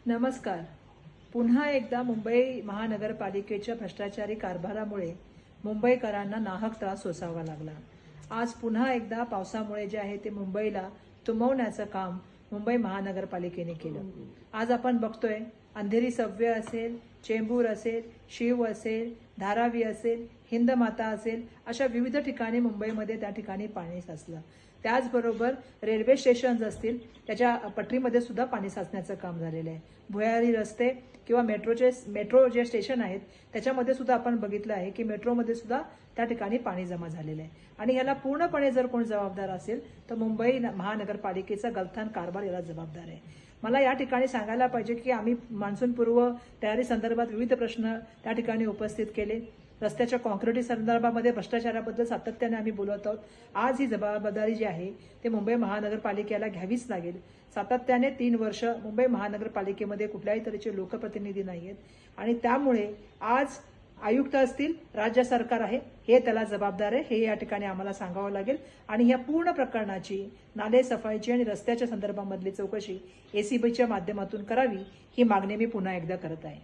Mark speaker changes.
Speaker 1: नमस्कार. पुन्हा एकदा मुंबई महानगरपालिकेच्या भ्रष्टाचारी कारभारामुळे मुंबईकरांना नाहक त्रास सोसावा लागला. आज पुन्हा एकदा पावसामुळे जे आहे ते मुंबईला तुंबवण्याचं काम मुंबई महानगरपालिकेने केलं. आज आपण बघतोय अंधेरी सबवे असेल, चेंबूर असेल, शिव असेल, धारावी असेल, हिंदमाता असेल, अशा विविध ठिकाणी मुंबईमध्ये त्या ठिकाणी पाणी साचलं. त्याचबरोबर रेल्वे स्टेशन्स असतील त्याच्या पटरीमध्ये सुद्धा पाणी साचण्याचं काम झालेलं आहे. भुयारी रस्ते किंवा मेट्रो जे स्टेशन आहेत त्याच्यामध्ये सुद्धा आपण बघितलं आहे की मेट्रोमध्ये सुद्धा त्या ठिकाणी पाणी जमा झालेलं आहे. आणि याला पूर्णपणे जर कोण जबाबदार असेल तर मुंबई महानगरपालिकेचा गलथान कारभार याला जबाबदार आहे. मला या ठिकाणी सांगायला पाहिजे की आम्ही मान्सूनपूर्व तयारी संदर्भात विविध प्रश्न त्या ठिकाणी उपस्थित केले. रस्त्याच्या कॉन्क्रिटी संदर्भामध्ये भ्रष्टाचाराबद्दल सातत्याने आम्ही बोलत आहोत. आज ही जबाबदारी जी आहे ते मुंबई महानगरपालिकेला घ्यावीच लागेल. सातत्याने 3 वर्ष मुंबई महानगरपालिकेमध्ये कुठल्याही तऱ्हेचे लोकप्रतिनिधी नाहीयेत आणि त्यामुळे आज आयुक्त असतील, राज्य सरकार आहे, हे त्याला जबाबदार आहे, हे या ठिकाणी आम्हाला सांगावं लागेल. आणि या पूर्ण प्रकरणाची नाले सफाईची आणि रस्त्याच्या संदर्भामधली चौकशी एसीबीच्या माध्यमातून करावी ही मागणी मी पुन्हा एकदा करत आहे.